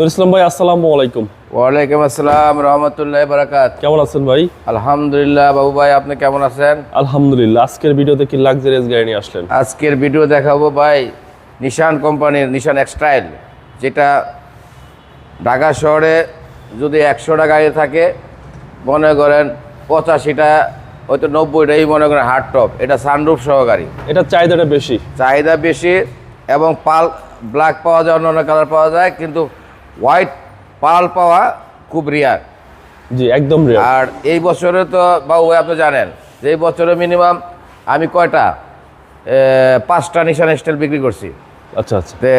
ইসলাম ভাই, আসসালামু আলাইকুম। ওয়ালাইকুম আসসালাম রহমতুল্লাহি বারাকাত। কেমন আছেন ভাই? আলহামদুলিল্লাহ বাবু ভাই, আপনি কেমন আছেন? আলহামদুলিল্লাহ। আজকের ভিডিওতে কি লাক্সারিয়াস গাড়ি নিয়ে আসলেন? আজকের ভিডিও দেখাবো ভাই নিশান কোম্পানির নিশান এক্সট্রাইল, যেটা ঢাকা শহরে যদি 100টা গাড়ি থাকে, মনে করেন 85টা হয়তো 90টাই মনে করেন হার্ড টপ। এটা সানরুফ সহ গাড়ি। এটা চাহিদাটা বেশি। চাহিদা বেশি এবং ব্ল্যাক পাওয়া যায়, অন্য কালার পাওয়া যায়, কিন্তু হোয়াইট পাল পাওয়া খুব রেয়ার। জি, একদম রেয়ার। আর এই বছরে তো বাবু আপনি জানেন যে এই বছরে মিনিমাম আমি কয়টা 5টা নিশান স্টাইল বিক্রি করছি। আচ্ছা আচ্ছা। তে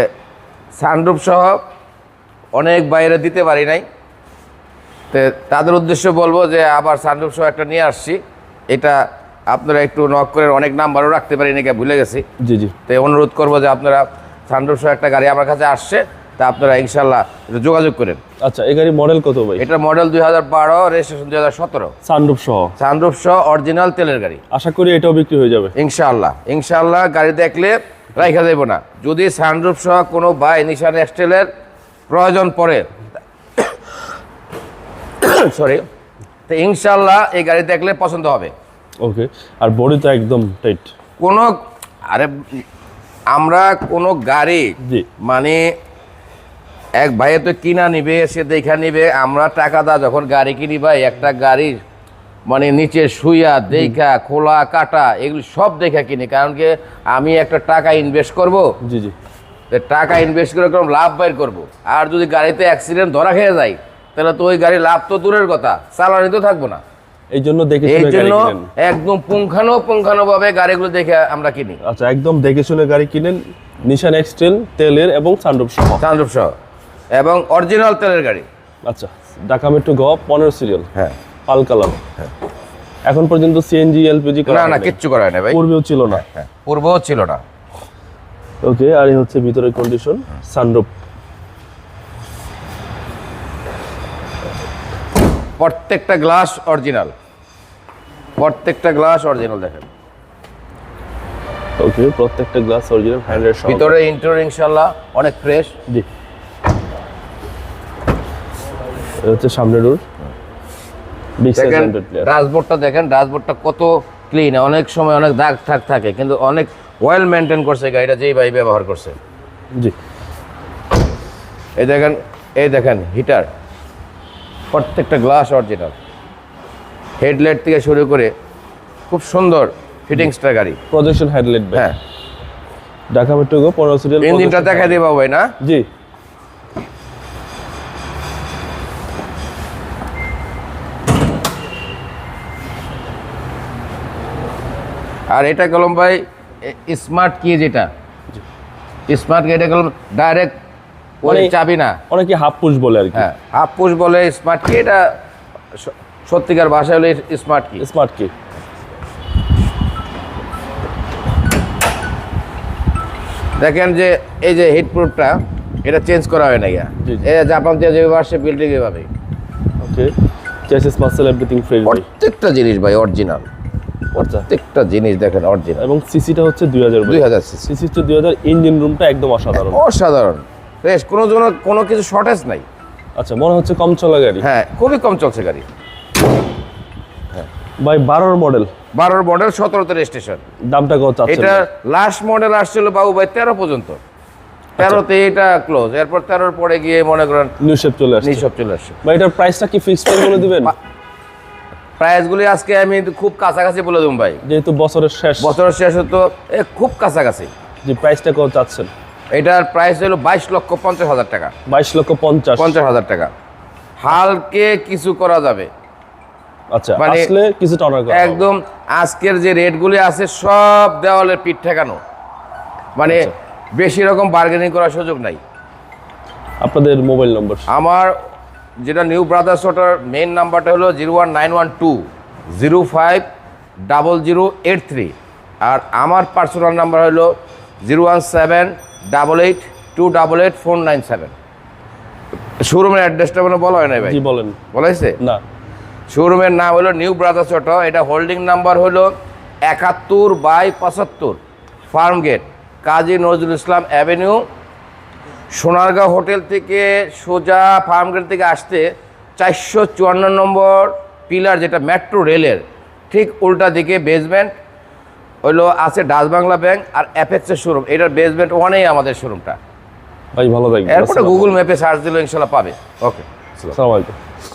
সানরুফ সহ অনেক বাইরে দিতে পারি নাই, তে তাদের উদ্দেশ্য বলবো যে আবার সানরুফ সহ একটা নিয়ে আসছি। এটা আপনারা একটু নক করে, অনেক নাম্বারও রাখতে পারি নাকি ভুলে গেছি। জি জি। তো অনুরোধ করবো যে আপনারা সানরুফ সহ একটা গাড়ি আমার কাছে আসছে, তা আপনারা ইনশাল্লাহ যোগাযোগ করেন। আচ্ছা, এই গাড়ি মডেল কত ভাই? এটা মডেল 2012, রেজিস্ট্রেশন 2017। সানরুফ সহ। সানরুফ সহ অরিজিনাল তেলের গাড়ি। আশা করি এটাও বিক্রি হয়ে যাবে ইনশাআল্লাহ ইনশাআল্লাহ। গাড়ি দেখলে রাইখা দেব না। যদি সানরুফ সহ কোনো ভাই নিশান এক্সটেলের প্রয়োজন পড়ে, সরি, তো ইনশাআল্লাহ এই গাড়ি দেখলে পছন্দ হবে। ওকে। আর বডি তো একদম টাইট। কোনো আরে আমরা কোনো গাড়ি জি। মানে এক ভাইয়ে তো কিনা নিবে, সে দেখা নিবে। আমরা টাকা দা যখন গাড়ি কিনি ভাই, একটা গাড়ির মানে নিচে শুইয়া দেখা, খোলা কাটা, এগুলি সব দেখা কিনি। কারণ কি আমি একটা টাকা ইনভেস্ট করব। জি জি। টাকা ইনভেস্ট করে কোনো লাভ বাইর করব। আর যদি গাড়িতে অ্যাক্সিডেন্ট ধরা খেয়ে যায়, তাহলে তো ওই গাড়ির লাভ তো দূরের কথা, চালানি তো থাকবো না। এই জন্য দেখে এই শুনে গাড়ি জন্য কিনেন। একদম পুঙ্খানুপুঙ্খানুভাবে গাড়িগুলো দেখে আমরা কিনি। আচ্ছা, একদম দেখে শুনে গাড়ি কিনেন। নিশান এক্সটেল তেলের এবং সানরুফ সহ। সানরুফ সহ এবং অরিজিনাল তেলের গাড়ি। আচ্ছা, ঢাকা মেট্রো গ 15 সিরিয়াল। হ্যাঁ, পাল কালার। হ্যাঁ। এখন পর্যন্ত সিএনজি এলপিজি না না, কিচ্ছু করা হয় না ভাই। পূর্বেও ছিল না। হ্যাঁ, পূর্বও ছিল না। ওকে। আর এই হচ্ছে ভিতরের কন্ডিশন। সানরুফ প্রত্যেকটা গ্লাস অরিজিনাল, প্রত্যেকটা গ্লাস অরিজিনাল দেখেন। ওকে, প্রত্যেকটা গ্লাস অরিজিনাল, হ্যান্ডের সহ। ভিতরে ইন্টেরিয়র ইনশাআল্লাহ অনেক ফ্রেশ। জি। এটা হচ্ছে সামনের ডোর। বিগ সাইজ দেখেন হ্যান্ডেড প্লেয়ার। ড্যাশবোর্ডটা দেখেন, ড্যাশবোর্ডটা কত ক্লিন। অনেক সময় অনেক দাগ ঠাক থাকে, কিন্তু অনেক ওয়েল মেনটেন করছে গাড়িটা, যেই ভাই ব্যবহার করছে। জি। এই দেখেন হিটার, প্রত্যেকটা গ্লাস অরিজিনাল। হেডলাইট থেকে শুরু করে খুব সুন্দর ফিটিংসটা গাড়ি। Projection headlight. হ্যাঁ, ঢাকা মেট্রো গো 15 সিরিয়াল। ইঞ্জিনটা দেখা দিবা ভাই না? জি। আর এটা কলম ভাই স্মার্ট কি, যেটা স্মার্ট কি, এটা কলম ডাইরেক্ট ওই চাবি না, অনেকে হাফ পুশ বলে আর কি। হ্যাঁ হাফ পুশ বলে। স্মার্ট কি এটা সত্যিকার ভাষা হলো স্মার্ট কি। স্মার্ট কি। দেখেন যে এই যে হিটপ্রুফটা, এটা চেঞ্জ করা হয় না ইয়া। এই জাপান থেকে যেভাবে আসছে বিল্ডিং এভাবে। ওকে। চেসিস মাসেল এভরিথিং ফ্রেশ ভাই। প্রত্যেকটা জিনিস ভাই অরিজিনাল, প্রত্যেকটা জিনিস দেখেন অরিজিনাল। এবং সিসিটা হচ্ছে 2000 সিসি। সিসি হচ্ছে 2000। ইঞ্জিন রুমটা একদম অসাধারণ। অসাধারণ ফ্রেশ, কোনো কিছু শর্টেজ নাই। আচ্ছা, মনে হচ্ছে কম চলা গাড়ি। হ্যাঁ, খুবই কম চলছে গাড়ি ভাই 12 মডেল। 12 model, 17তে registration. দামটা কত চাচ্ছেন? এটা লাস্ট মডেল আসছিল বাবু ভাই 13 পর্যন্ত। 13তে এটা ক্লোজ। এরপর 13 পরে গিয়ে মনে করেন নিউ শেপ চলে আসছে। নিশব চলে আসছে। ভাই এটার প্রাইসটা কি ফিক্স প্রাইস বলে দিবেন? প্রাইসগুলি আজকে আমি খুব কাছাকাছি বলে দেবো ভাই, যেহেতু বছরের শেষ। বছরের শেষ তো খুব কাছাকাছি। যে প্রাইসটা কত চাচ্ছেন? এটার প্রাইস হলো 22,50,000 টাকা। 22,50,000 টাকা। হালকে কিছু করা যাবে। আচ্ছা, মানে আসলে কিছুটা অনার করা একদম আজকের যে রেটগুলি আছে সব দেওয়ালের পিঠ ঠেকানো, মানে বেশি রকম বার্গেনিং করার সুযোগ নাই। আপনাদের মোবাইল নম্বর? আমার যেটা নিউ ব্রাদার্স অটোর মেইন নাম্বারটা হলো 01912050083। আর আমার পার্সোনাল নাম্বার হলো 01788288497। শোরুমের অ্যাড্রেসটা মানে বলা হয় না ভাই? জি বলেন। বলা হয়েছে না। শোরুমের নাম হলো নিউ ব্রাদার্স অটো। এটা হোল্ডিং নাম্বার হলো 71/75, farm gate, Kazi Nazrul Islam avenue, Sonargaon hotel থেকে সোজা ফার্মগেট থেকে আসতে 454 নম্বর পিলার, যেটা মেট্রো রেলের ঠিক উল্টা দিকে বেসমেন্ট হইলো আছে ডাচ বাংলা ব্যাংক আর অ্যাপেক্সের শোরুম। এটার বেসমেন্ট ওয়ানেই আমাদের শোরুমটা। ভাই ভালো থাকবেন। এরপরে গুগল ম্যাপে সার্চ দিলে ইনশাল্লাহ পাবে। ওকে, আসসালামু আলাইকুম।